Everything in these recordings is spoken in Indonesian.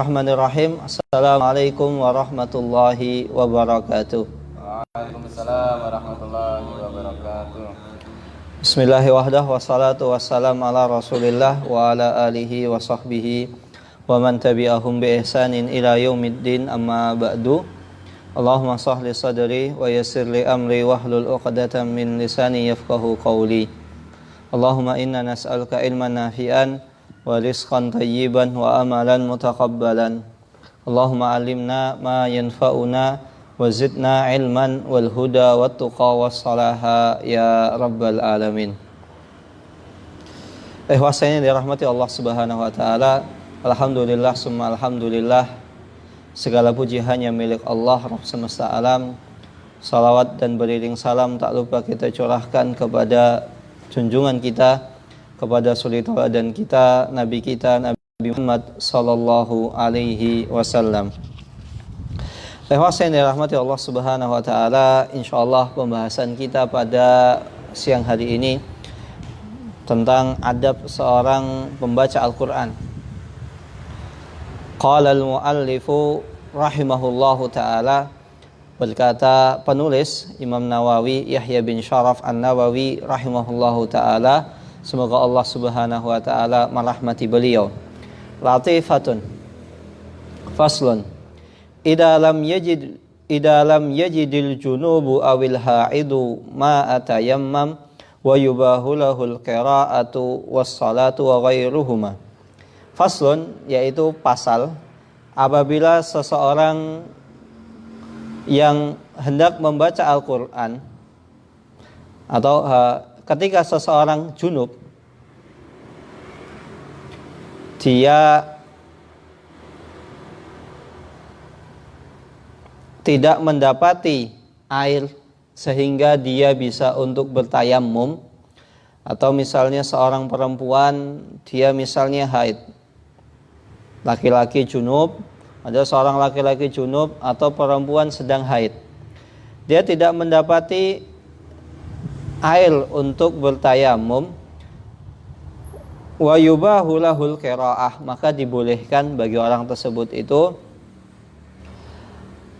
Bismillahirrahmanirrahim. Assalamualaikum warahmatullahi wabarakatuh. Waalaikumsalam warahmatullahi wabarakatuh. Bismillahirrahmanirrahim. Wassalatu wassalamu ala Rasulillah wa ala alihi wa sahbihi wa man tabi'ahum bi ihsanin ila yaumiddin, amma ba'du. Allahumma sahli sadri wa yassir li amri wahlul 'uqdatam min lisani yafqahu qawli. Allahumma inna nas'aluka ilman nafi'an wa rizqan tayyiban wa amalan mutaqabbalan. Allahumma alimna ma yanfa'una wa zidna ilman wal huda wat tuqa was salaha ya rabbal alamin. Ihwasanya dirahmati Allah Subhanahu wa taala. Alhamdulillah summa alhamdulillah. Segala puji hanya milik Allah Rabb semesta alam. Salawat dan beriring salam tak lupa kita curahkan kepada junjungan kita, kepada suri tauladan kita, Nabi Muhammad sallallahu alaihi wasallam. Yang dirahmati Allah Subhanahu wa taala, insyaallah pembahasan kita pada siang hari ini tentang adab seorang pembaca Al-Qur'an. Qala al-muallifu rahimahullahu taala, berkata penulis Imam Nawawi Yahya bin Syaraf An-Nawawi rahimahullahu taala, semoga Allah Subhanahu wa taala merahmati beliau. Latifatun faslun idza lam yajidil junubu awil haidu ma atayammam wa yubahu lahul qira'atu was salatu wa ghairuhuma. Faslun, yaitu pasal, apabila seseorang yang hendak membaca Al-Qur'an atau ketika seseorang junub, dia tidak mendapati air sehingga dia bisa untuk bertayammum, atau misalnya seorang perempuan dia misalnya haid, laki-laki junub, ada seorang laki-laki junub atau perempuan sedang haid, dia tidak mendapati air untuk bertayamum, wa yubahu lahul qiraah, maka dibolehkan bagi orang tersebut itu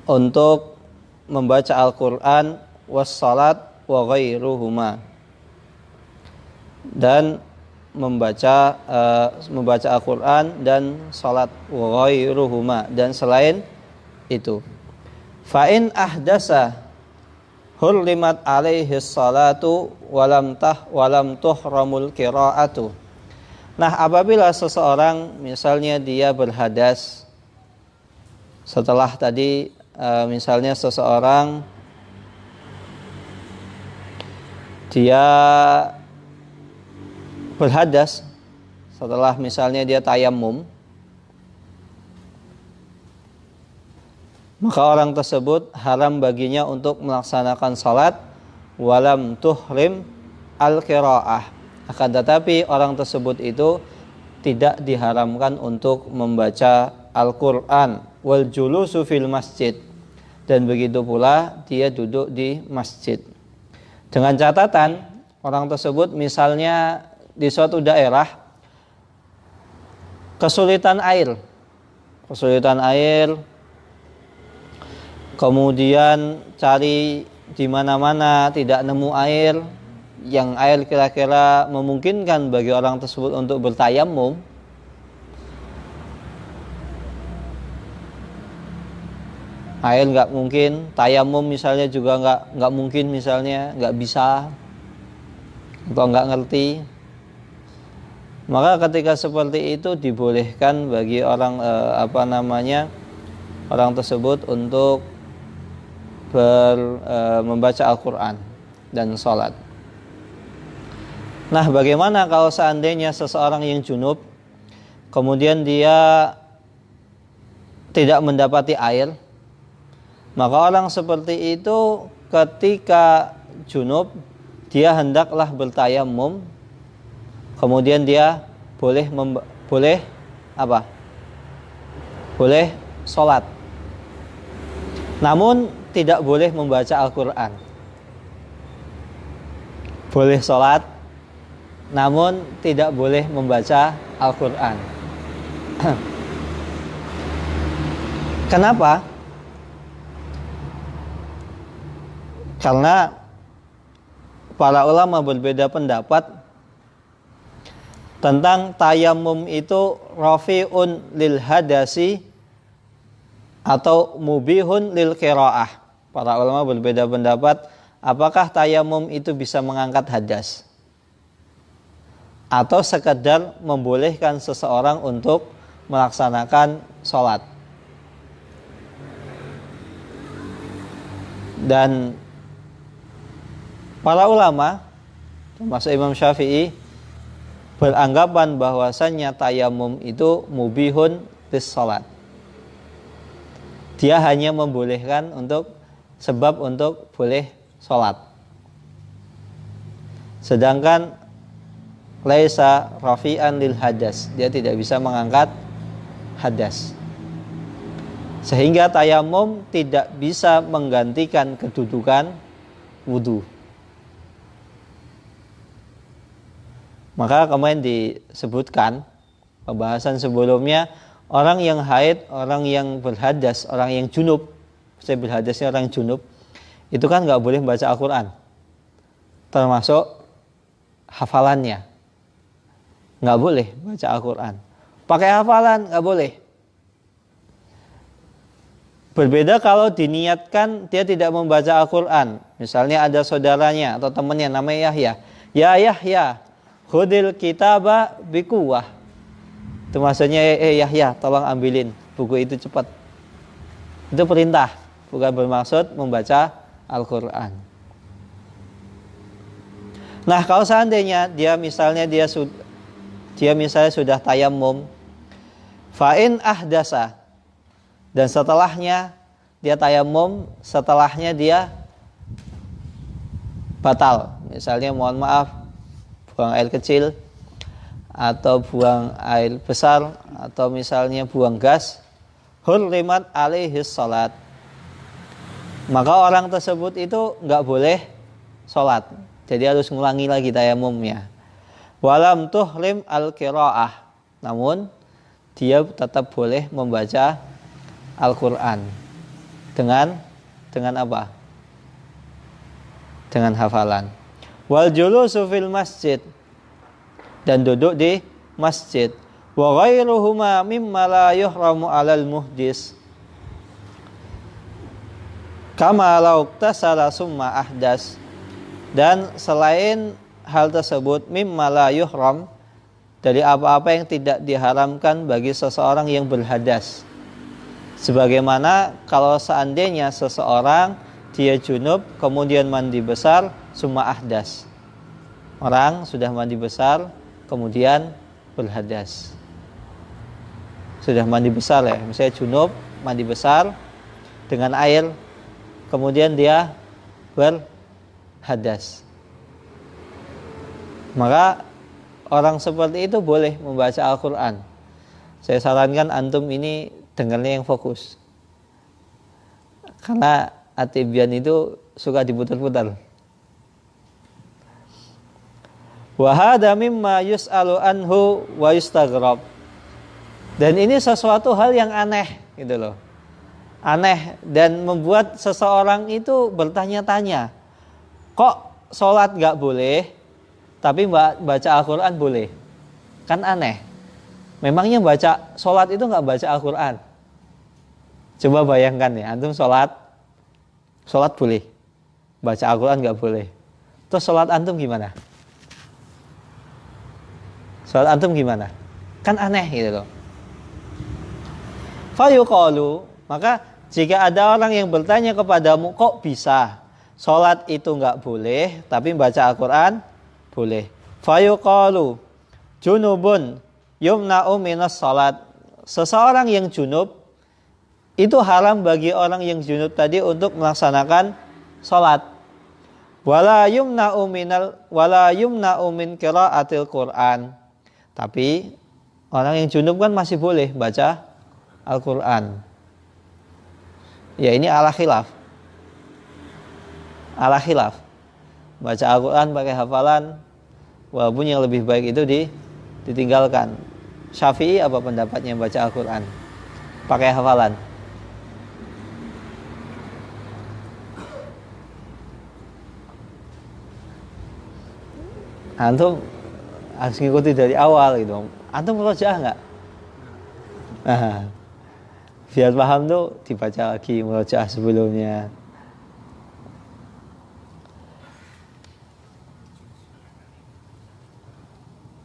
untuk membaca Al-Qur'an, was salat wa ghairuhuma, dan membaca Al-Qur'an dan salat, wa ghairuhuma, dan selain itu. Fa in ahdasa hurrimat alaihi salatu walam tuhramul qiraatu. Nah, apabila seseorang misalnya dia berhadas, setelah tadi misalnya seseorang dia berhadas setelah misalnya dia tayammum, maka orang tersebut haram baginya untuk melaksanakan salat walam tuhrim al-qiraah. Akan tetapi orang tersebut itu tidak diharamkan untuk membaca Al-Qur'an, wal julusu fil masjid, dan begitu pula dia duduk di masjid. Dengan catatan orang tersebut misalnya di suatu daerah kesulitan air, kemudian cari di mana-mana tidak nemu air, yang air kira-kira memungkinkan bagi orang tersebut untuk bertayammum, air nggak mungkin, tayamum misalnya juga nggak mungkin, misalnya nggak bisa atau nggak ngerti, maka ketika seperti itu dibolehkan bagi orang orang tersebut untuk membaca Al-Qur'an dan sholat. Nah, bagaimana kalau seandainya seseorang yang junub kemudian dia tidak mendapati air? Maka orang seperti itu ketika junub dia hendaklah bertayammum, kemudian dia boleh sholat, namun tidak boleh membaca Al-Qur'an. Boleh sholat, namun tidak boleh membaca Al-Qur'an. Kenapa? Karena para ulama berbeda pendapat tentang tayamum itu rafi'un lil hadasi atau mubihun lil qiraah. Para ulama berbeda pendapat apakah tayamum itu bisa mengangkat hadas atau sekedar membolehkan seseorang untuk melaksanakan sholat. Dan para ulama termasuk Imam Syafi'i beranggapan bahwasannya tayamum itu mubihun lis salat. Dia hanya membolehkan sebab untuk boleh salat. Sedangkan laisa rafi'an lil hadas, dia tidak bisa mengangkat hadas. Sehingga tayamum tidak bisa menggantikan kedudukan wudu. Maka kemarin disebutkan pembahasan sebelumnya, orang yang haid, orang yang berhadas, orang yang junub, saya berhadasnya orang junub, itu kan nggak boleh baca Al-Quran, termasuk hafalannya, nggak boleh baca Al-Quran. Pakai hafalan nggak boleh. Berbeda kalau diniatkan dia tidak membaca Al-Quran. Misalnya ada saudaranya atau temannya namanya Yahya. Ya Yahya, khudil kitaba bikuwah. Itu maksudnya, Yahya, tolong ambilin buku itu cepat. Itu perintah, bukan bermaksud membaca Al-Quran. Nah, kalau seandainya dia misalnya sudah tayamum, fa'in ahdasa, dan setelahnya dia tayamum, setelahnya dia batal. Misalnya mohon maaf, buang air kecil atau buang air besar atau misalnya buang gas, hurrimat alaihis salat, maka orang tersebut itu nggak boleh sholat. Jadi harus ngulangi lagi tayamumnya. Walam tuhrim al-qiraah, namun dia tetap boleh membaca Al-Quran dengan apa? Dengan hafalan. Wal julusu fil masjid, dan duduk di masjid. Wa ghairuhuma mimma la yuhramu 'alal muhdis. Kama law tasala summa ahdas. Dan selain hal tersebut, mimma la yuhram, dari apa-apa yang tidak diharamkan bagi seseorang yang berhadas. Sebagaimana kalau seandainya seseorang dia junub kemudian mandi besar summa ahdas. Orang sudah mandi besar kemudian berhadas. Sudah mandi besar ya, misalnya junub mandi besar dengan air kemudian dia berhadas. Maka orang seperti itu boleh membaca Al-Quran. Saya sarankan antum ini dengarnya yang fokus, karena Atibian itu suka diputar-putar. Wa hadza mimma yus'alu anhu wa yustaghrab. Dan ini sesuatu hal yang aneh gitu loh. Aneh dan membuat seseorang itu bertanya-tanya. Kok sholat gak boleh, tapi baca Al-Quran boleh? Kan aneh. Memangnya baca sholat itu gak baca Al-Quran? Coba bayangkan ya, antum sholat boleh, baca Al-Quran gak boleh. Terus sholat antum gimana? Sholat antum gimana? Kan aneh gitu loh. Fayuqalu, maka jika ada orang yang bertanya kepadamu, kok bisa sholat itu gak boleh, tapi baca Al-Quran boleh. Fayuqalu, junubun yumna'u minas sholat. Seseorang yang junub, itu haram bagi orang yang junub tadi untuk melaksanakan sholat. Wala yumna'u min qira'atil Qur'an. Tapi orang yang junub kan masih boleh baca Al-Quran. Ya ini ala khilaf. Baca Al-Quran pakai hafalan, walaupun yang lebih baik itu ditinggalkan. Syafi'i apa pendapatnya baca Al-Quran pakai hafalan? Antum harus ngikuti dari awal gitu. Antum murojaah nggak? Nah, biar paham tuh dibaca lagi murojaah sebelumnya.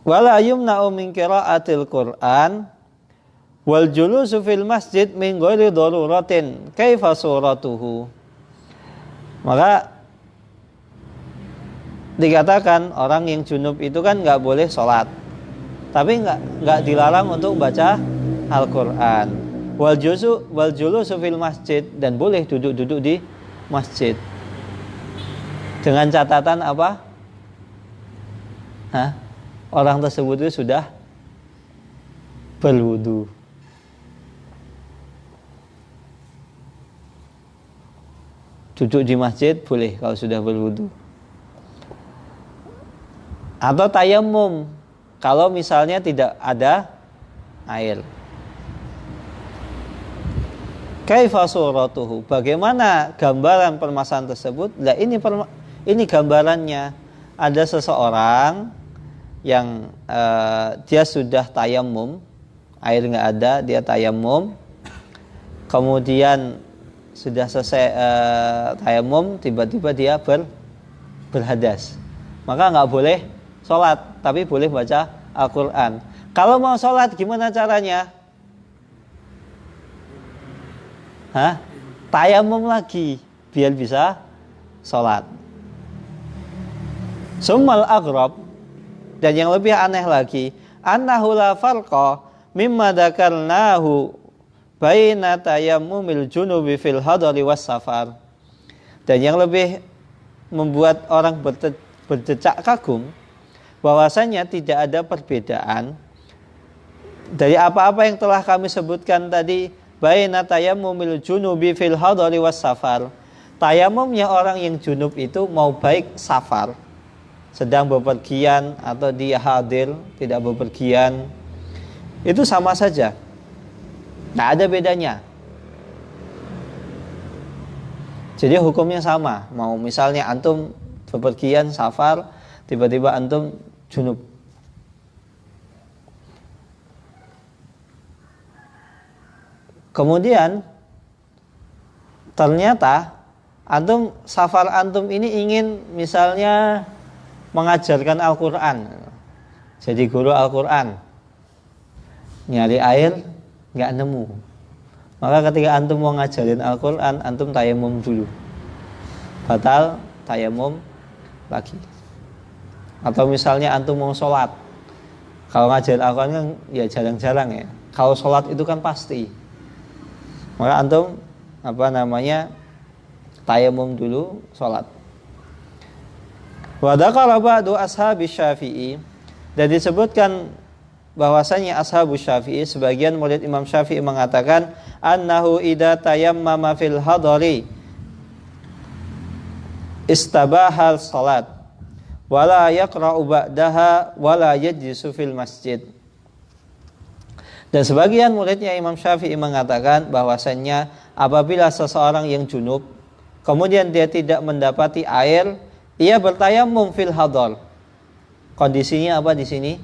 Wala yumna'u min qira'atil Qur'an wal julusu fil masjid min ghairi daruratin kaifa suratuhu. Maka dikatakan orang yang junub itu kan nggak boleh sholat, tapi nggak dilarang untuk baca Al-Quran. Wal julusu fil masjid, dan boleh duduk-duduk di masjid dengan catatan apa? Orang tersebut itu sudah berwudu. Duduk di masjid boleh kalau sudah berwudu. Atau tayamum kalau misalnya tidak ada air. Kaifa suratuhu, bagaimana gambaran permasalahan tersebut? Nah, ini gambarannya. Ada seseorang yang dia sudah tayamum, air nggak ada, dia tayamum, kemudian sudah selesai tayamum, tiba-tiba dia berhadas, maka nggak boleh sholat, tapi boleh baca Al-Quran. Kalau mau sholat gimana caranya? Tayamum lagi biar bisa sholat. Summal aghrab, dan yang lebih aneh lagi, annahu la farqa mimma dzakarnahu baina tayammumil junubi fil hadari was safar. Dan yang lebih membuat orang berdecak kagum, bahwasanya tidak ada perbedaan dari apa-apa yang telah kami sebutkan tadi, baina tayammumil junubi fil hadari was safar. Tayamumnya orang yang junub itu mau baik safar, sedang bepergian, atau dia hadir tidak bepergian, itu sama saja, tidak ada bedanya. Jadi hukumnya sama. Mau misalnya antum bepergian safar, tiba-tiba antum junub, kemudian ternyata safar antum ini ingin misalnya mengajarkan Al-Quran, jadi guru Al-Quran, nyari air nggak nemu, maka ketika antum mau ngajarin Al-Quran, antum tayamum dulu, batal tayamum lagi. Atau misalnya antum mau sholat, kalau ngajarin Al-Quran kan ya jarang-jarang ya, kalau sholat itu kan pasti, maka antum tayamum dulu, sholat. Wa dzakara ba'du ashabi Syafi'i, dan disebutkan bahwasanya ashabu Syafi'i, sebagian murid Imam Syafi'i mengatakan, annahu idza tayammama fil hadari istabahal salat wala yaqra'u ba'daha wala yajlisu fil masjid. Dan sebagian muridnya Imam Syafi'i mengatakan bahwasanya apabila seseorang yang junub kemudian dia tidak mendapati air, ia bertayamum fil hadar. Kondisinya apa di sini?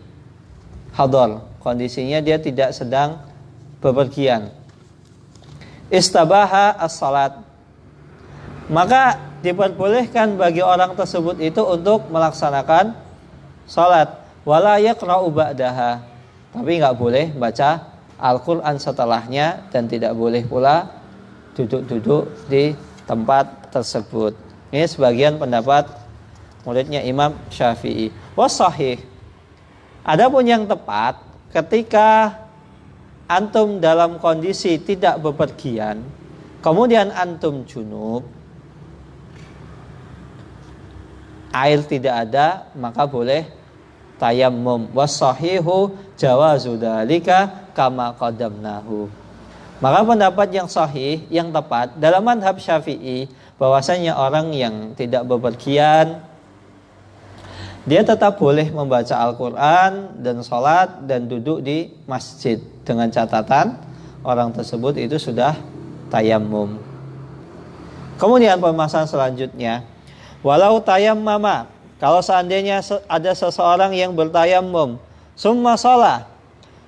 Hadar. Kondisinya dia tidak sedang bepergian. Istabaha as-salat. Maka diperbolehkan bagi orang tersebut itu untuk melaksanakan salat. Wala yaqra'u ba'daha. Tapi enggak boleh baca Al-Qur'an setelahnya, dan tidak boleh pula duduk-duduk di tempat tersebut. Ini sebagian pendapat muridnya Imam Syafi'i. Wasahih, adapun yang tepat, ketika antum dalam kondisi tidak bepergian, kemudian antum junub, air tidak ada, maka boleh tayammum. Wasahihu jawazu dzalika kama qadamnahu. Maka pendapat yang sahih, yang tepat dalam mazhab Syafi'i, bahwasanya orang yang tidak bepergian dia tetap boleh membaca Al-Quran dan sholat dan duduk di masjid, dengan catatan orang tersebut itu sudah tayammum. Kemudian permasalahan selanjutnya, walau tayammama, Kalau seandainya ada seseorang yang bertayamum, summa sholat,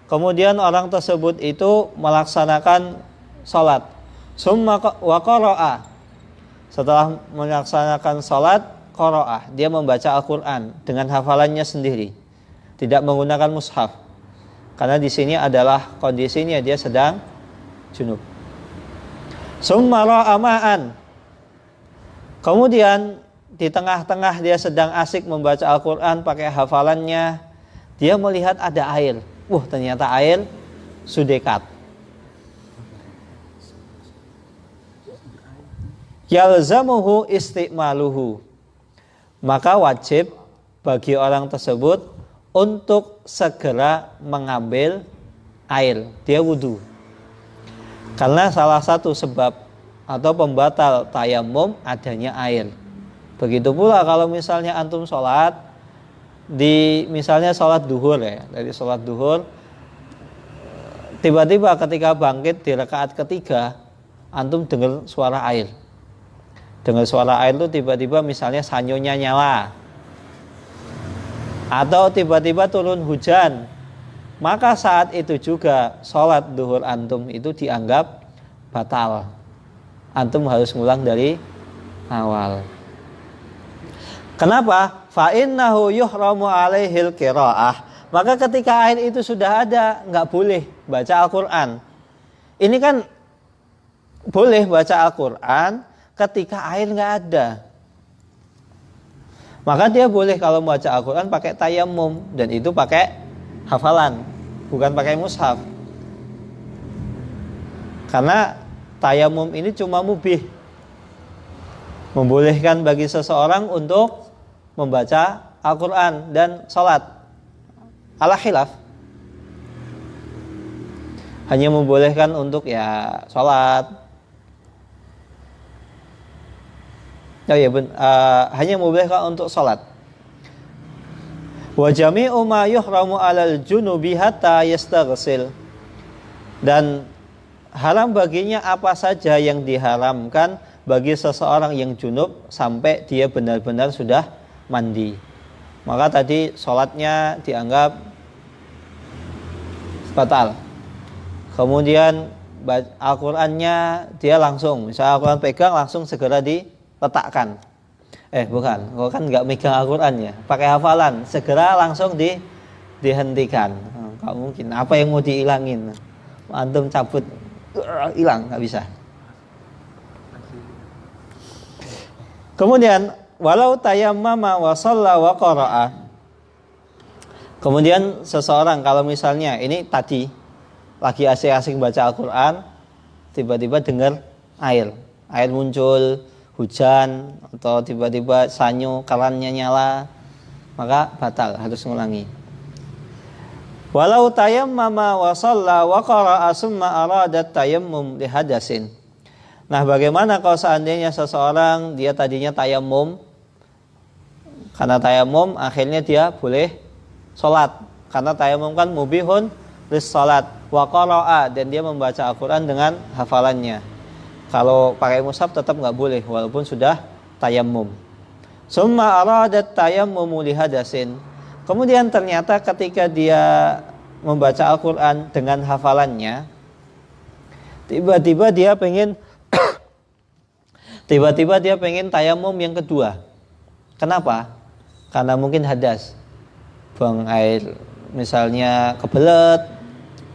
kemudian orang tersebut itu melaksanakan sholat, summa wa qara'a, setelah melaksanakan sholat, qara'a, dia membaca Al-Quran dengan hafalannya sendiri, tidak menggunakan mushaf, karena di sini adalah kondisinya dia sedang junub. Summa ra'a ma'an, kemudian di tengah-tengah dia sedang asik membaca Al-Quran pakai hafalannya, dia melihat ada air. Ternyata air sudekat. Yalzamuhu istimaluhu, maka wajib bagi orang tersebut untuk segera mengambil air. Dia wudu. Karena salah satu sebab atau pembatal tayamum adanya air. Begitu pula kalau misalnya antum sholat, misalnya sholat duhur ya, dari sholat duhur, tiba-tiba ketika bangkit di rakaat ketiga, antum dengar suara air. Dengar suara air itu tiba-tiba misalnya sanyonya nyala, atau tiba-tiba turun hujan, maka saat itu juga sholat duhur antum itu dianggap batal. Antum harus ngulang dari awal. Kenapa? Fa innahu yuhramu alaihil qiraah. Maka ketika air itu sudah ada, nggak boleh baca Al-Quran. Ini kan boleh baca Al-Quran ketika air nggak ada. Maka dia boleh kalau baca Al-Quran pakai tayamum, dan itu pakai hafalan, bukan pakai mushaf. Karena tayamum ini cuma mubih, membolehkan bagi seseorang untuk membaca Al-Quran dan sholat. Ala khilaf, hanya membolehkan untuk ya sholat. Hanya membolehkan untuk sholat. Wa jami'u ma yuhramu 'alal junubi hatta yastaghsil, dan haram baginya apa saja yang diharamkan bagi seseorang yang junub sampai dia benar-benar sudah mandi. Maka tadi sholatnya dianggap batal. Kemudian Al-Qurannya dia langsung, misalnya Al-Quran pegang langsung segera diletakkan. Bukan, kau kan nggak megang Al-Qurannya, pakai hafalan, segera langsung dihentikan. Nggak mungkin. Apa yang mau dihilangin? Antum cabut, hilang, nggak bisa. Kemudian walau tayammama wa shalla wa qara'a, kemudian seseorang kalau misalnya ini tadi lagi asik-asik baca Al-Quran, tiba-tiba dengar air muncul, hujan, atau tiba-tiba sanyo kerannya nyala, maka batal, harus ngulangi. Walau tayammama wa shalla wa qara'a summa aradat tayammum li hadasin. Nah, bagaimana kalau seandainya seseorang dia tadinya tayamum, karena tayamum akhirnya dia boleh sholat, karena tayamum kan mubihun lis sholat, wa qara'a, dan dia membaca Al-Quran dengan hafalannya. Kalau pakai mushaf tetap nggak boleh walaupun sudah tayamum. Summa aradat tayammumu li hadasin, kemudian ternyata ketika dia membaca Al-Quran dengan hafalannya, tiba-tiba dia pengen tayamum yang kedua. Kenapa? Karena mungkin hadas, buang air misalnya kebelet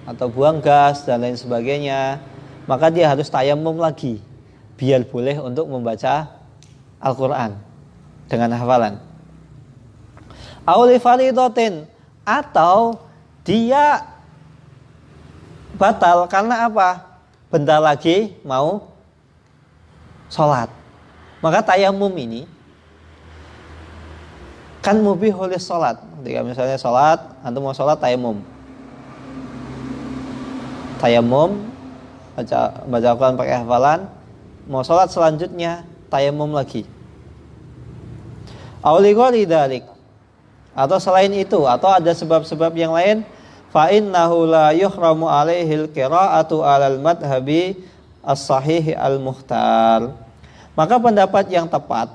atau buang gas dan lain sebagainya, maka dia harus tayamum lagi biar boleh untuk membaca Al-Quran dengan hafalan. Auli faridatin, atau dia batal karena apa? Bentar lagi mau sholat. Maka tayamum ini kan mubihul lis sholat. Ketika misalnya sholat, antum mau sholat tayamum, baca Al-Quran pakai hafalan, mau sholat selanjutnya tayamum lagi. Auli ghairi dzalik, atau selain itu, atau ada sebab-sebab yang lain, fa innahu la yuhramu alaihil qira'atu 'alal madhhabi as-sahih al-mukhtar. Maka pendapat yang tepat,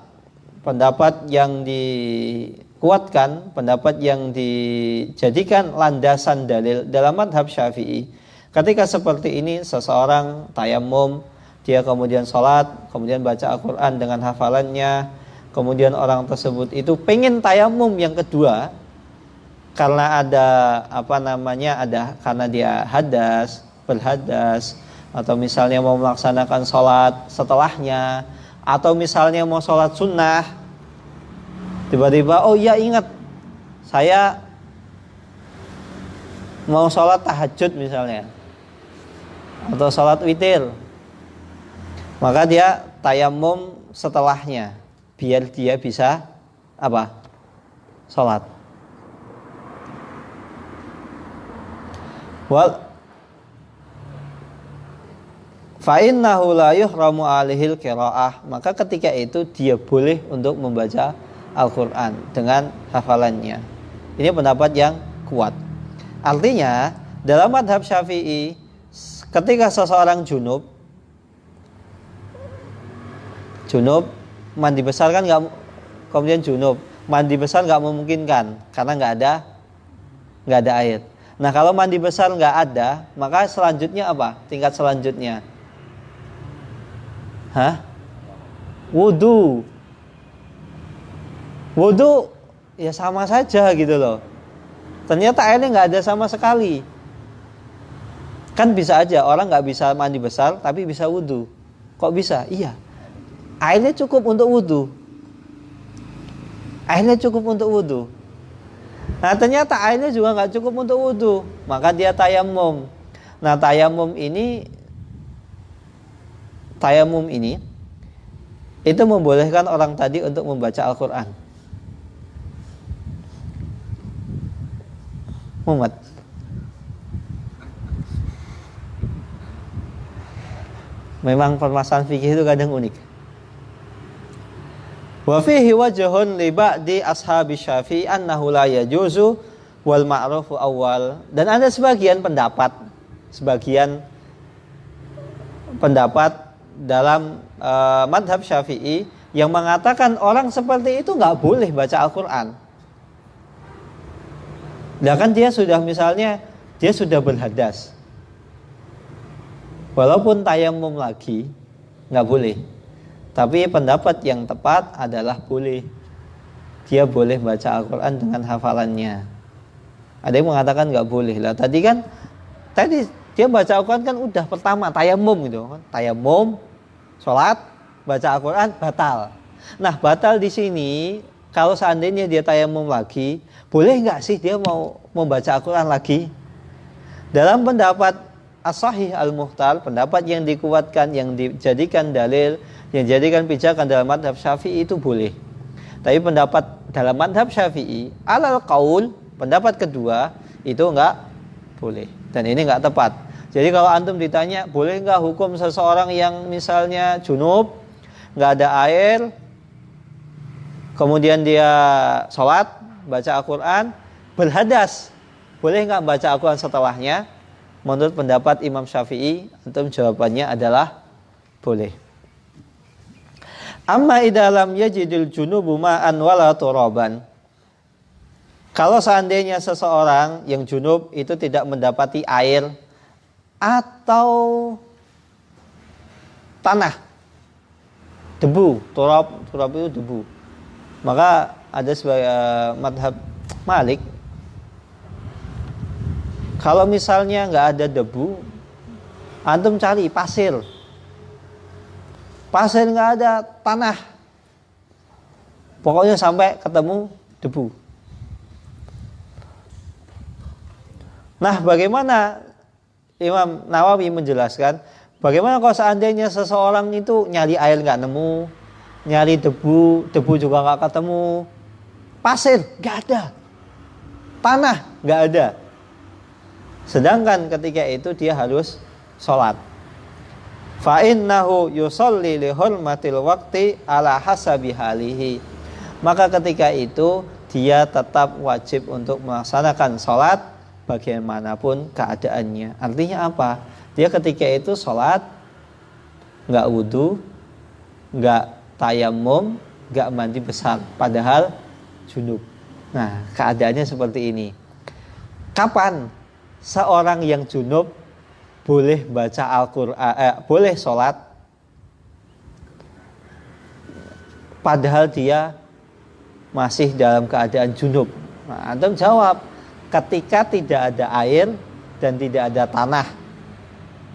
pendapat yang dikuatkan, pendapat yang dijadikan landasan dalil dalam madhab Syafi'i. Ketika seperti ini seseorang tayamum, dia kemudian sholat, kemudian baca Al-Quran dengan hafalannya, kemudian orang tersebut itu pengen tayamum yang kedua karena ada karena dia berhadas, atau misalnya mau melaksanakan sholat setelahnya, atau misalnya mau sholat sunnah, tiba-tiba oh iya ingat saya mau sholat tahajud misalnya, atau sholat witir, maka dia tayamum setelahnya biar dia bisa sholat. Fa'innahu la yuhramu alihil qiraah, maka ketika itu dia boleh untuk membaca Al-Quran dengan hafalannya. Ini pendapat yang kuat. Artinya dalam madhab Syafi'i, ketika seseorang junub mandi besar kan kemudian junub, mandi besar nggak memungkinkan karena nggak ada air. Nah kalau mandi besar nggak ada, maka selanjutnya apa? Tingkat selanjutnya, wudu ya sama saja gitu loh. Ternyata airnya nggak ada sama sekali. Kan bisa aja orang nggak bisa mandi besar tapi bisa wudu. Kok bisa? Iya, airnya cukup untuk wudu. Nah ternyata airnya juga nggak cukup untuk wudu, maka dia tayamum. Nah tayamum ini itu membolehkan orang tadi untuk membaca Al-Quran. Muhammad, memang permasalahan fikih itu kadang unik. Wa fihi wajhun li ba'di ashabi Syafi'i annahu la yajuzu wal ma'rufu awal. Dan ada sebagian pendapat dalam madhab Syafi'i yang mengatakan orang seperti itu nggak boleh baca Al-Quran. Nah kan dia sudah berhadas, walaupun tayamum lagi nggak boleh. Tapi pendapat yang tepat adalah boleh. Dia boleh baca Al-Quran dengan hafalannya. Ada yang mengatakan nggak boleh lah. Tadi dia baca Al-Quran kan udah pertama tayamum gitu kan. Tayamum, sholat, baca Al-Quran batal. Nah batal di sini kalau seandainya dia tayamum lagi, boleh nggak sih dia mau membaca Al-Quran lagi? Dalam pendapat As-Sahih Al-Mukhtar, pendapat yang dikuatkan, yang dijadikan dalil, yang dijadikan pijakan dalam madhab Syafi'i itu boleh. Tapi pendapat dalam madhab Syafi'i alal qaul, pendapat kedua itu enggak boleh. Dan ini enggak tepat. Jadi kalau antum ditanya boleh enggak hukum seseorang yang misalnya junub, enggak ada air, kemudian dia sholat, baca Al-Quran, berhadas, boleh enggak baca Al-Quran setelahnya? Menurut pendapat Imam Syafi'i, antum jawabannya adalah boleh. Amma idalam yajidul junubu ma'an wala turaban. Kalau seandainya seseorang yang junub itu tidak mendapati air atau tanah, debu, turab itu debu, maka ada sebagai madhab Malik, kalau misalnya nggak ada debu, antum cari pasir nggak ada, tanah, pokoknya sampai ketemu debu. Nah bagaimana Imam Nawawi menjelaskan, bagaimana kalau seandainya seseorang itu nyari air nggak nemu, nyari debu juga nggak ketemu, pasir nggak ada, tanah nggak ada, sedangkan ketika itu dia harus sholat. Fa innahu yusolli li hurmatil waqti ala hasabi halihi. Maka ketika itu dia tetap wajib untuk melaksanakan sholat bagaimanapun keadaannya. Artinya apa? Dia ketika itu sholat nggak wudu, nggak tayamum, nggak mandi besar, padahal junub. Nah, keadaannya seperti ini. Kapan seorang yang junub boleh baca Al-Quran, boleh sholat, padahal dia masih dalam keadaan junub? Nah, antum jawab, ketika tidak ada air dan tidak ada tanah.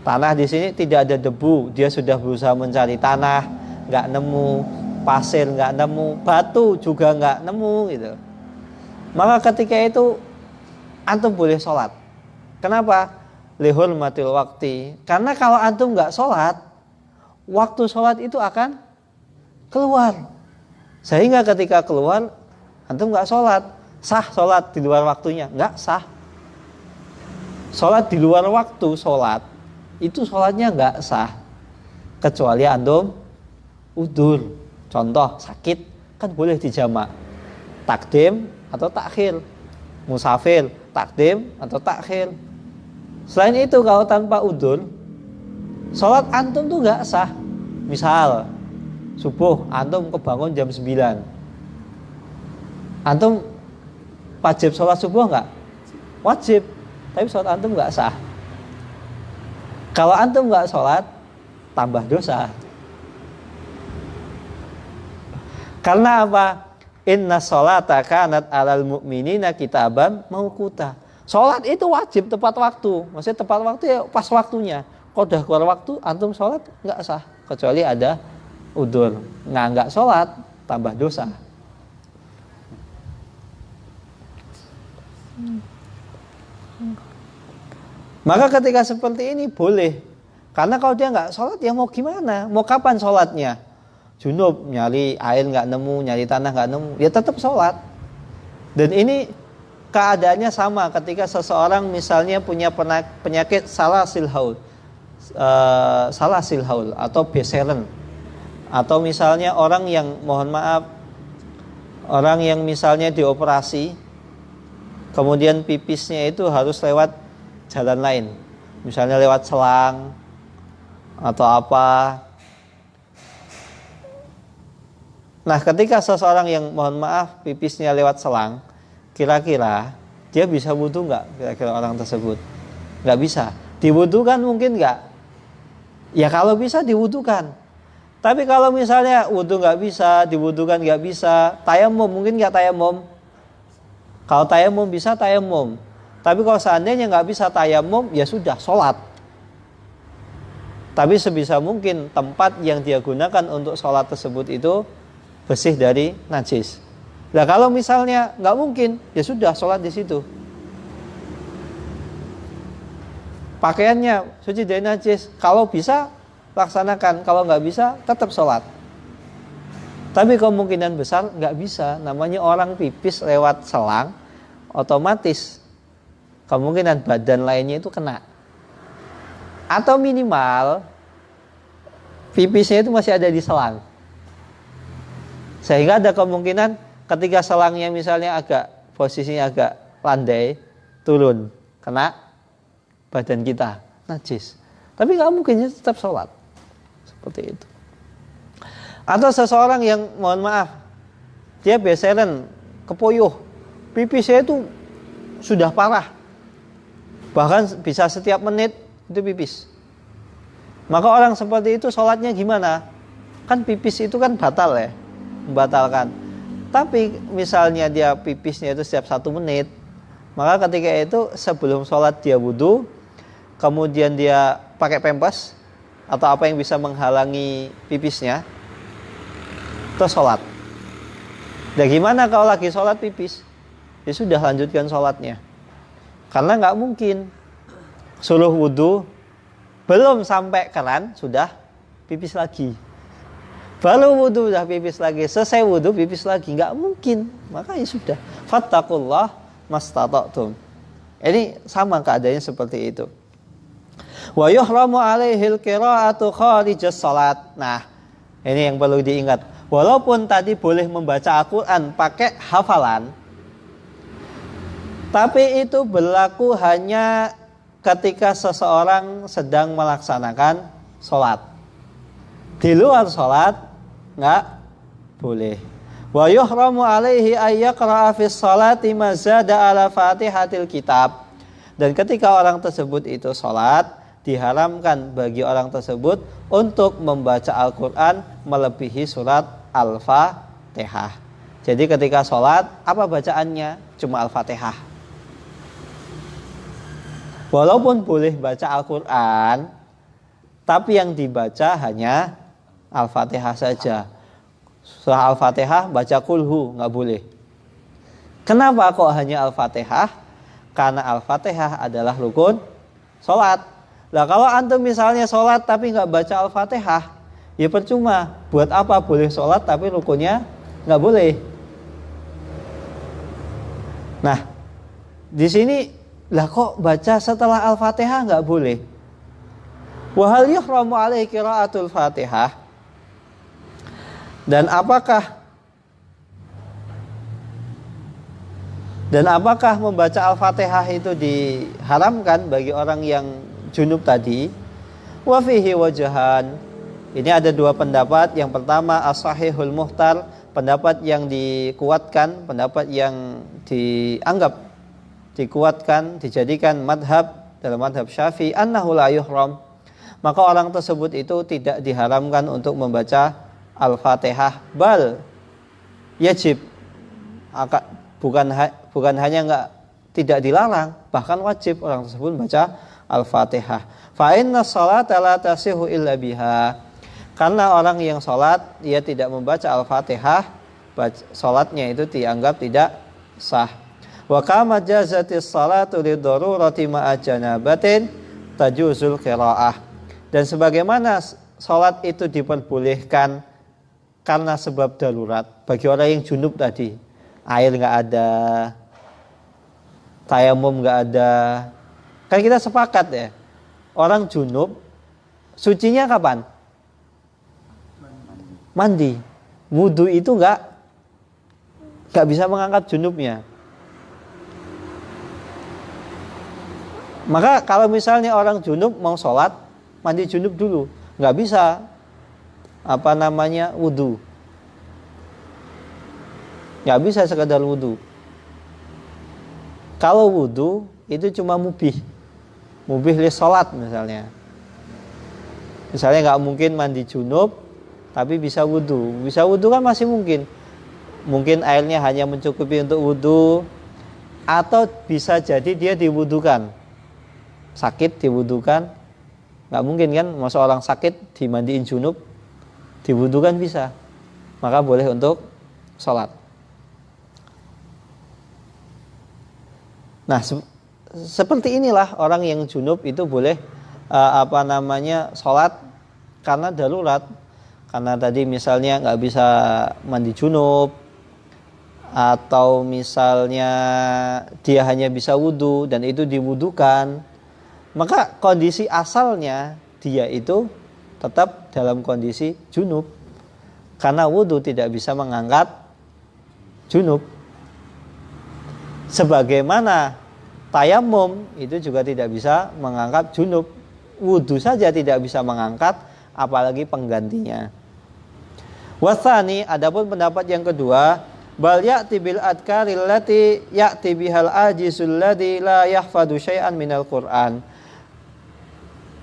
Tanah di sini tidak ada debu, dia sudah berusaha mencari tanah, nggak nemu, pasir nggak nemu, batu juga nggak nemu gitu. Maka ketika itu antum boleh sholat. Kenapa? Lihurmatil waktu. Karena kalau antum nggak sholat, waktu sholat itu akan keluar. Sehingga ketika keluar, antum nggak sholat, sah sholat di luar waktunya? Nggak sah. Sholat di luar waktu sholat, itu sholatnya nggak sah. Kecuali antum udzur. Contoh, sakit, kan boleh dijamak. Takdim atau takhir. Musafir, takdim atau takhir. Selain itu kalau tanpa udzur, sholat antum tuh nggak sah. Misal subuh antum kebangun jam 9, antum wajib sholat subuh nggak? Wajib, tapi sholat antum nggak sah. Kalau antum nggak sholat, tambah dosa. Karena apa? Inna sholata kanat alal mu'minina kitaban mauquta. Sholat itu wajib tepat waktu. Maksudnya tepat waktu ya pas waktunya. Kalau udah keluar waktu, antum sholat nggak sah. Kecuali ada udzur. Nggak sholat, tambah dosa. Maka ketika seperti ini boleh. Karena kalau dia nggak sholat, ya mau gimana? Mau kapan sholatnya? Junub, nyari air nggak nemu, nyari tanah nggak nemu, ya tetap sholat. Dan ini keadaannya sama ketika seseorang misalnya punya penyakit salasil haul, atau beseren, atau misalnya orang yang mohon maaf, orang yang misalnya dioperasi, kemudian pipisnya itu harus lewat jalan lain, misalnya lewat selang atau apa. Nah, ketika seseorang yang mohon maaf pipisnya lewat selang, kira-kira dia bisa wudu nggak? Kira-kira orang tersebut nggak bisa. Diwudukan mungkin nggak? Ya kalau bisa diwudukan. Tapi kalau misalnya wudu nggak bisa, diwudukan nggak bisa, tayamum mungkin nggak tayamum? Kalau tayamum bisa tayamum. Tapi kalau seandainya nggak bisa tayamum, ya sudah sholat. Tapi sebisa mungkin tempat yang dia gunakan untuk sholat tersebut itu bersih dari najis. Nah kalau misalnya nggak mungkin, ya sudah sholat di situ. Pakaiannya suci dari najis, kalau bisa laksanakan, kalau nggak bisa tetap sholat. Tapi kemungkinan besar nggak bisa, namanya orang pipis lewat selang, otomatis kemungkinan badan lainnya itu kena. Atau minimal pipisnya itu masih ada di selang. Sehingga ada kemungkinan ketika selangnya misalnya posisinya agak landai, turun, kena badan kita, najis. Tapi nggak mungkin tetap sholat. Seperti itu. Atau seseorang yang mohon maaf, dia beseren, kepoyuh, pipisnya itu sudah parah. Bahkan bisa setiap menit itu pipis. Maka orang seperti itu sholatnya gimana? Kan pipis itu kan batal ya, membatalkan. Tapi misalnya dia pipisnya itu setiap 1 menit, maka ketika itu sebelum sholat dia wudu, kemudian dia pakai pempes atau apa yang bisa menghalangi pipisnya, terus sholat. Dan gimana kalau lagi sholat pipis? Ya sudah, lanjutkan sholatnya. Karena nggak mungkin suruh wudu, belum sampai keran sudah pipis lagi. Baru wudu udah pipis lagi, selesai wudu pipis lagi, nggak mungkin. Maka ya sudah, fattaqullah mastata'tum. Ini sama keadaannya seperti itu. Wa yuhramu alaihil qira'atu kharijas salat. Nah, ini yang perlu diingat. Walaupun tadi boleh membaca Al-Quran pakai hafalan, tapi itu berlaku hanya ketika seseorang sedang melaksanakan sholat. Di luar sholat nggak boleh. Wa yuhramu alaihi ay yaqra'a fis salati mazada ala Fatihatil kitab. Dan ketika orang tersebut itu salat, diharamkan bagi orang tersebut untuk membaca Al-Qur'an melebihi surat Al-Fatihah. Jadi ketika salat, apa bacaannya? Cuma Al-Fatihah. Walaupun boleh baca Al-Qur'an, tapi yang dibaca hanya Al-Fatihah saja. Surah Al-Fatihah baca kulhu nggak boleh. Kenapa kok hanya Al-Fatihah? Karena Al-Fatihah adalah rukun sholat. Nah kalau antum misalnya sholat tapi nggak baca Al-Fatihah, ya percuma. Buat apa boleh sholat tapi rukunnya nggak boleh. Nah di sini lah kok baca setelah Al-Fatihah nggak boleh? Wa hal yuhramu alaihi qiraatul Fatihah. Dan apakah membaca Al-Fatihah itu diharamkan bagi orang yang junub tadi? Wa fihi wajhan. Ini ada dua pendapat. Yang pertama as-sahihul muhtar, pendapat yang dikuatkan, pendapat yang dikuatkan, dijadikan madhab dalam madhab Syafi'i, annahu la yuhram. Maka orang tersebut itu tidak diharamkan untuk membaca Al-Fatihah, bal yajib. Bukan hanya tidak dilarang, bahkan wajib orang tersebut baca Al-Fatihah. Fa inna sholata la tasihu illa biha. Karena orang yang salat dia tidak membaca Al-Fatihah, salatnya itu dianggap tidak sah. Wa kama jazatis salatu lidarurati ma'a janabatin tajuzul qiraah. Dan sebagaimana salat itu diperbolehkan karena sebab darurat bagi orang yang junub tadi, air nggak ada, tayamum nggak ada. Kan kita sepakat ya, orang junub sucinya kapan? Mandi. Wudu itu nggak bisa mengangkat junubnya. Maka kalau misalnya orang junub mau sholat, mandi junub dulu, nggak bisa wudu. Nggak bisa sekadar wudu. Kalau wudu itu cuma mubih li sholat misalnya. Misalnya nggak mungkin mandi junub, tapi bisa wudu. Bisa wudu kan masih mungkin. Mungkin airnya hanya mencukupi untuk wudu, atau bisa jadi dia diwudukan. Sakit diwudukan, nggak mungkin kan? Masa orang sakit dimandiin junub, diwudukan bisa. Maka boleh untuk sholat. Nah, seperti inilah orang yang junub itu boleh sholat karena darurat. Karena tadi misalnya nggak bisa mandi junub, atau misalnya dia hanya bisa wudu dan itu diwudukan, maka kondisi asalnya dia itu tetap dalam kondisi junub. Karena wudu tidak bisa mengangkat junub. Sebagaimana tayamum itu juga tidak bisa mengangkat junub. Wudu saja tidak bisa mengangkat, apalagi penggantinya. Wasani, adapun pendapat yang kedua, bal ya'ti bil adkaril lati ya'ti bihal ajizul ladzi la yahfadu syai'an minal Qur'an.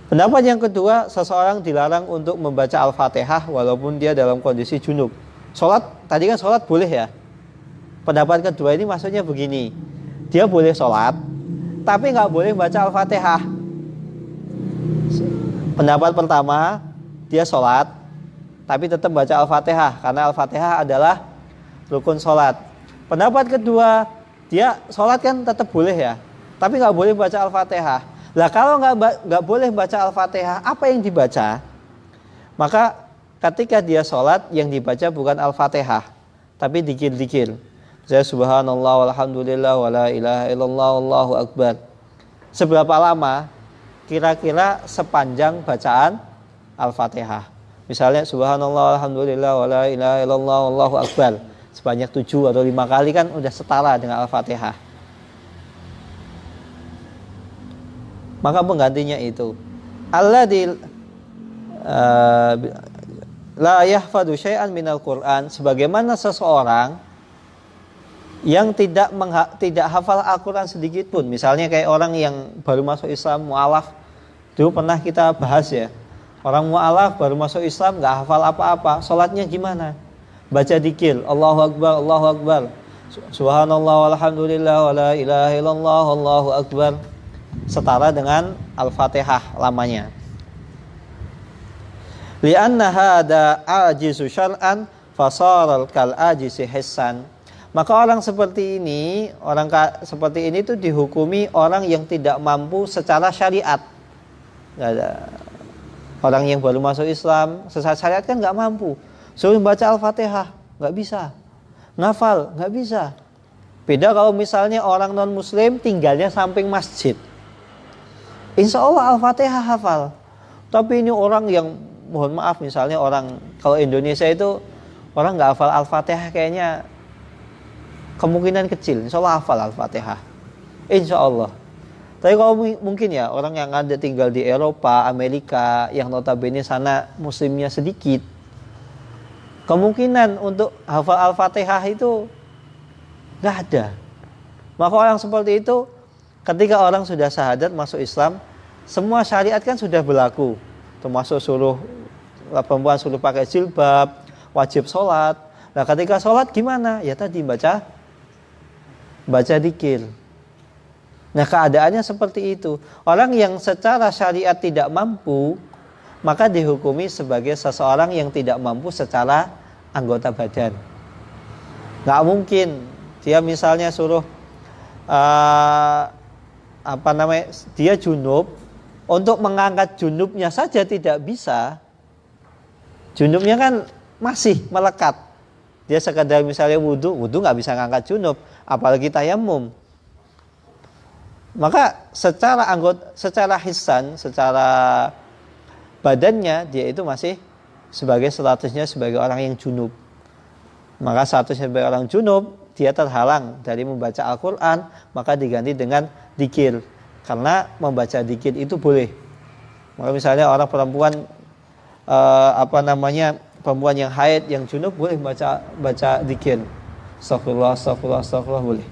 Pendapat yang kedua, seseorang dilarang untuk membaca Al-Fatihah walaupun dia dalam kondisi junub. Salat, tadi kan salat boleh ya. Pendapat kedua ini maksudnya begini, dia boleh salat, tapi nggak boleh baca Al-Fatihah. Pendapat pertama, dia salat, tapi tetap baca Al-Fatihah, karena Al-Fatihah adalah rukun salat. Pendapat kedua, dia salat kan tetap boleh ya, tapi nggak boleh baca Al-Fatihah. Lah kalau nggak boleh baca Al-Fatihah, apa yang dibaca? Maka ketika dia sholat, yang dibaca bukan Al-Fatihah, tapi dzikir-dzikir. Saya subhanallah walhamdulillah wala ilaha illallah wallahu akbar. Seberapa lama? Kira-kira sepanjang bacaan Al-Fatihah. Misalnya subhanallah walhamdulillah wala ilaha illallah wallahu akbar, sebanyak 7 atau 5 kali kan udah setara dengan Al-Fatihah. Maka penggantinya itu la yahfadu syai'an minal Qur'an, sebagaimana seseorang yang tidak hafal Al-Quran sedikit pun. Misalnya kayak orang yang baru masuk Islam, mu'alaf. Dulu pernah kita bahas ya. Orang mu'alaf baru masuk Islam, gak hafal apa-apa. Sholatnya gimana? Baca dzikir, Allahu Akbar, Allahu Akbar. Subhanallah walhamdulillah wa la ilaha illallah, Allahu Akbar. Setara dengan Al-Fatihah lamanya. Lianna hada ajizu syar'an fasaral kal ajizi hissan. Maka orang seperti ini, seperti ini tuh dihukumi orang yang tidak mampu secara syariat. Nggak ada. Orang yang baru masuk Islam, secara syariat kan nggak mampu. Suruh baca Al-Fatihah, nggak bisa. Ngafal, nggak bisa. Beda kalau misalnya orang non-Muslim tinggalnya samping masjid. Insya Allah Al-Fatihah hafal. Tapi ini orang yang, mohon maaf, misalnya orang, kalau Indonesia itu orang nggak hafal Al-Fatihah kayaknya kemungkinan kecil. Insya Allah hafal Al-Fatihah, insya Allah. Tapi kalau mungkin ya orang yang ada tinggal di Eropa, Amerika, yang notabene sana muslimnya sedikit, kemungkinan untuk hafal Al-Fatihah itu nggak ada. Maka orang seperti itu, ketika orang sudah syahadat masuk Islam, semua syariat kan sudah berlaku, termasuk suruh perempuan suruh pakai jilbab, wajib sholat. Nah ketika sholat gimana? Ya tadi baca dzikir. Nah keadaannya seperti itu. Orang yang secara syariat tidak mampu, maka dihukumi sebagai seseorang yang tidak mampu secara anggota badan. Nggak mungkin dia misalnya suruh dia junub, untuk mengangkat junubnya saja tidak bisa. Junubnya kan masih melekat. Dia sekadar misalnya wudu nggak bisa ngangkat junub, apalagi tayamum. Maka secara hissan, secara badannya dia itu masih sebagai statusnya sebagai orang yang junub. Maka statusnya sebagai orang junub, dia terhalang dari membaca Al-Quran, maka diganti dengan dzikir. Karena membaca dzikir itu boleh. Maka misalnya orang perempuan perempuan yang haid, yang junub boleh baca dzikir. Astagfirullah boleh.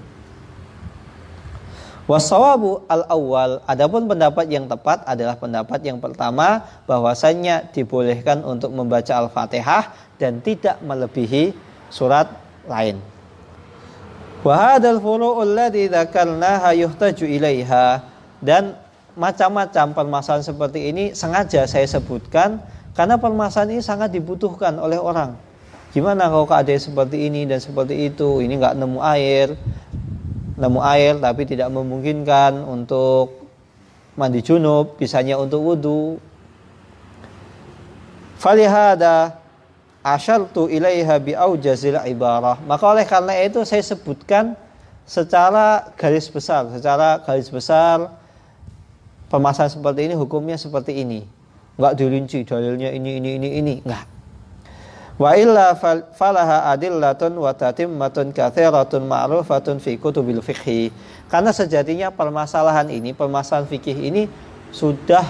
Wassawabu al-awwal, adapun pendapat yang tepat adalah pendapat yang pertama, bahwasannya dibolehkan untuk membaca Al-Fatihah dan tidak melebihi surat lain. Wa hadzal furu'ul ladzi dzakarnaha yuhtaju ilaiha, dan macam-macam permasalahan seperti ini sengaja saya sebutkan karena permasalahan ini sangat dibutuhkan oleh orang. Gimana kalau keadaan seperti ini dan seperti itu, ini nggak nemu air tapi tidak memungkinkan untuk mandi junub, bisanya untuk wudu. Falihada asyartu ilaiha biaujazil ibarah. Maka oleh karena itu saya sebutkan secara garis besar permasalahan seperti ini, hukumnya seperti ini. Enggak dirinci dalilnya ini, enggak. Wa illa falaha adillatun wa tatimmatun katsiratun ma'rufatun fi kutubil fiqhi. Karena sejatinya permasalahan fikih ini sudah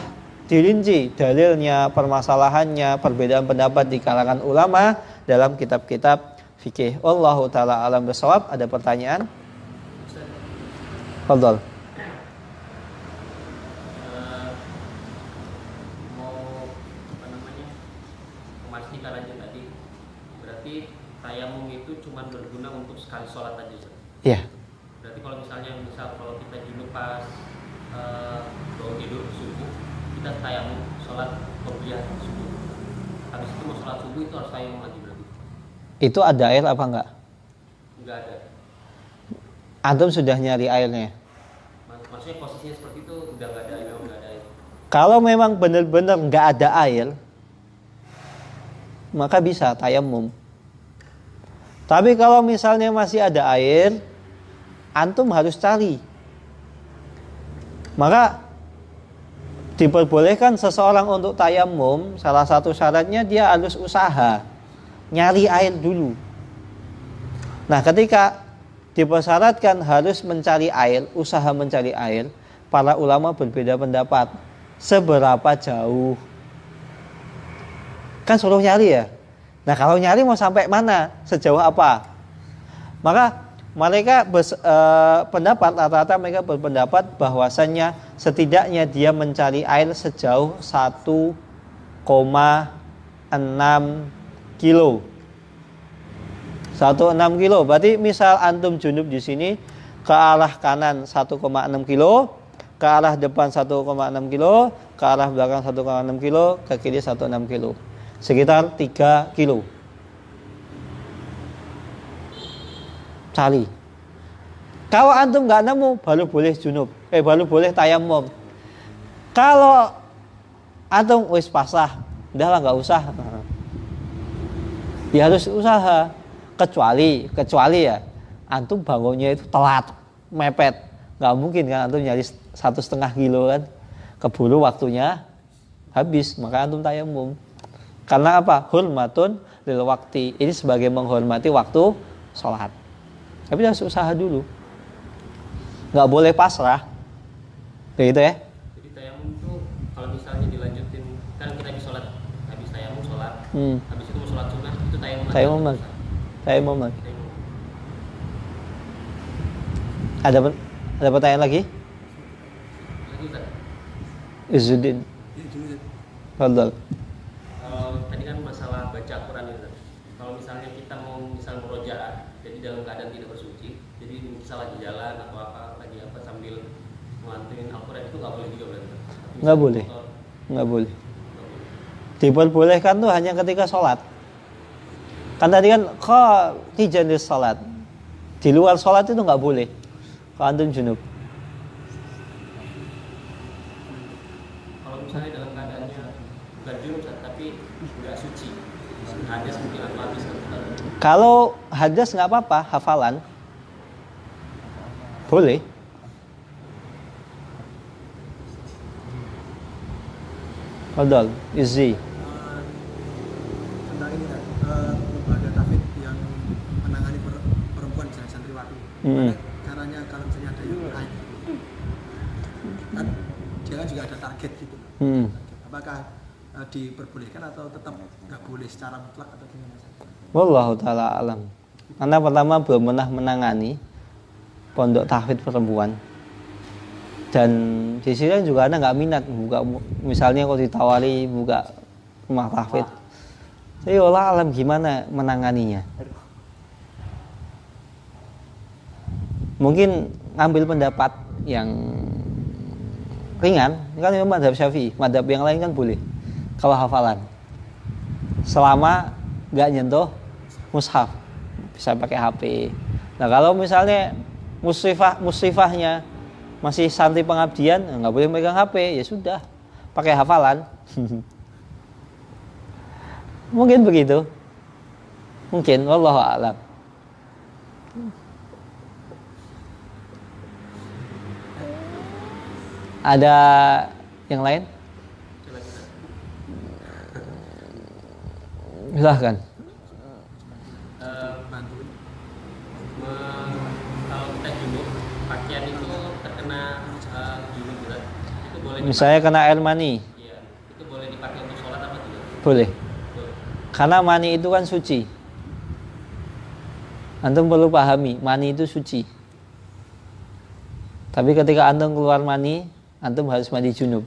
dirinci dalilnya, permasalahannya, perbedaan pendapat di kalangan ulama dalam kitab-kitab fikih. Wallahu taala alam bisawab. Ada pertanyaan? Fadhal. Memastikan aja tadi, berarti tayamum itu cuma berguna untuk sekali sholat aja. Iya. Berarti kalau kita junub pas bangun tidur subuh, kita tayamum sholat qobliyah subuh. Habis itu mau sholat subuh itu harus tayamum lagi berarti. Itu ada air apa enggak? Enggak ada. Antum sudah nyari airnya? Maksudnya posisinya seperti itu, udah enggak ada air, enggak ada air. Kalau memang benar-benar enggak ada air, maka bisa tayamum. Tapi kalau misalnya masih ada air, antum harus cari. Maka diperbolehkan seseorang untuk tayamum, salah satu syaratnya dia harus usaha nyari air dulu. Nah, ketika dipersyaratkan harus mencari air, usaha mencari air, para ulama berbeda pendapat seberapa jauh. Kan suruh nyari ya, Nah kalau nyari mau sampai mana, sejauh apa? Maka mereka rata-rata mereka berpendapat bahwasannya setidaknya dia mencari air sejauh 1,6 kilo. 1,6 kilo. Berarti misal antum junub di sini ke arah kanan 1,6 kilo, ke arah depan 1,6 kilo, ke arah belakang 1,6 kilo, ke kiri 1,6 kilo. Sekitar 3 kilo. Cari. Kalau antum nggak nemu, baru boleh junub. Baru boleh tayamum. Kalau antum wis pasrah, udahlah nggak usah. Ya harus usaha. Kecuali ya antum bangunnya itu telat, mepet, nggak mungkin kan antum nyari 1,5 kilo kan, keburu waktunya habis, maka antum tayamum. Karena apa? Hurmatun lil waqti, ini sebagai menghormati waktu sholat. Tapi harus usaha dulu, nggak boleh pasrah, begitu ya. Jadi tayamum itu kalau misalnya dilanjutin, kan kita habis sholat, habis tayamum sholat, habis itu mau sholat sunnah, itu tayamum lagi. Tayamum lagi. Ada pertanyaan lagi? Lagi Ustaz. Izzuddin. Fadhal. Tadi kan masalah baca Quran itu. Kalau misalnya kita mau murojaah, jadi dalam keadaan tidak bersuci, jadi misal lagi jalan atau lagi apa sambil ngelanturin Al-Quran, itu nggak boleh juga berarti? Nggak boleh. Diperbolehkan tuh hanya ketika sholat. Kan tadi kan tijanis sholat, di luar sholat itu nggak boleh. Kalau antum junub. Kalau misalnya dalam keadaannya bukan junub tapi nggak suci, hadas mungkin atau habis kan? Kalau hadas nggak apa-apa, hafalan boleh. Fadhal, Izzi. Tentang ini kan, lembaga tafid yang menangani perempuan misalnya santriwati. Caranya kalau misalnya ada yang lain, kan dia kan juga ada target gitu. Apakah diperbolehkan atau tetap nggak boleh secara mutlak atau gimana? Wallahu ta'ala alam. Karena pertama belum pernah menangani pondok tahfidz perempuan, dan di sini juga Anda nggak minat buka, misalnya kalau ditawari buka rumah tahfidz, saya Allah alam gimana menanganinya. Mungkin ngambil pendapat yang ringan, kan itu madhab Syafi'i, madhab yang lain kan boleh kalau hafalan, selama nggak nyentuh mushaf, bisa pakai HP. Nah kalau misalnya musrifahnya masih santri pengabdian, nggak boleh megang HP, ya sudah, pakai hafalan. Mungkin begitu, mungkin, wallahu a'lam. Ada yang lain? Silahkan. Kalau kita junub, pakaian itu terkena junub berat, itu boleh Misalnya kena air mani. Iya, itu boleh dipakai untuk sholat apa tidak? Boleh. Karena mani itu kan suci. Antum perlu pahami, mani itu suci. Tapi ketika antum keluar mani, antum harus mandi junub.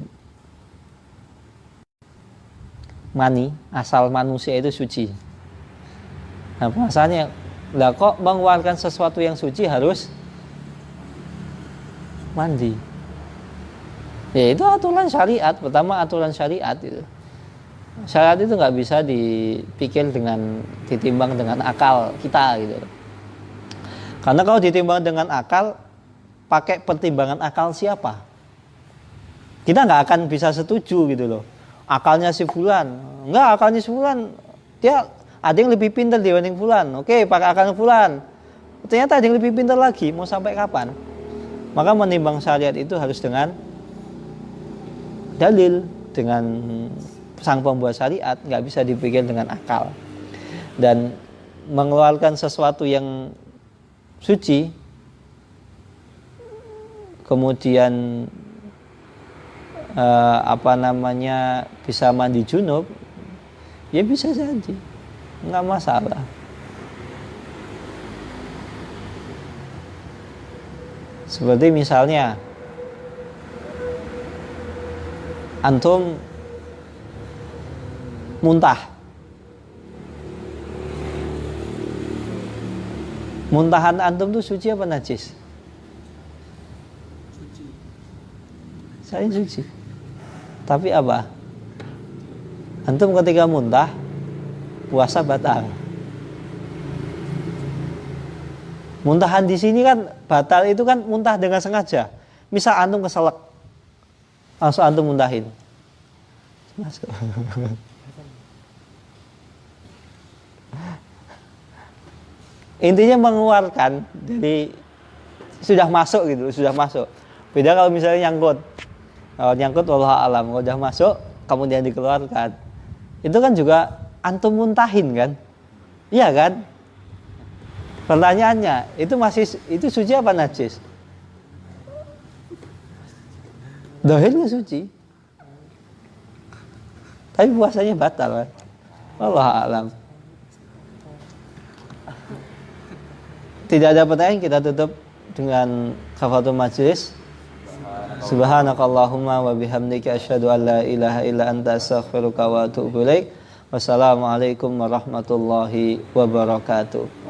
Mani, asal manusia itu suci. Nah, masalahnya, lah kok mengeluarkan sesuatu yang suci harus mandi? Ya itu aturan syariat. Pertama aturan syariat itu. Syariat itu nggak bisa dipikir ditimbang dengan akal kita gitu. Karena kalau ditimbang dengan akal, pakai pertimbangan akal siapa? Kita nggak akan bisa setuju gitu loh. Akalnya si fulan, enggak, akalnya si fulan, dia ada yang lebih pintar dibanding fulan. Oke, pakai akalnya fulan. Ternyata ada yang lebih pintar lagi. Mau sampai kapan? Maka menimbang syariat itu harus dengan dalil, dengan sang pembuat syariat, nggak bisa dipikir dengan akal. Dan mengeluarkan sesuatu yang suci, kemudian bisa mandi junub, ya bisa jadi. nggak masalah. Seperti misalnya antum muntah. Muntahan antum tuh suci apa najis? Suci. Saya suci. Tapi apa? Antum ketika muntah, puasa batal. Muntahan di sini kan batal itu kan muntah dengan sengaja. Misal antum keselak, langsung antum muntahin. Masuk. Intinya mengeluarkan, jadi sudah masuk gitu, sudah masuk. Beda kalau misalnya nyangkut. Kalau nyangkut wallahu alam, kalau sudah masuk kemudian dikeluarkan. Itu kan juga antum muntahin kan? Iya kan? Pertanyaannya, itu suci apa najis? Dohirnya suci. Tapi puasanya batal kan? Wallahu alam. Tidak ada pertanyaan, kita tutup dengan kafaratul majlis. Subhanakallahumma wa bihamdika asyhadu an la ilaha illa anta astaghfiruka wa atubu ilaik. Wassalamualaikum warahmatullahi wabarakatuh.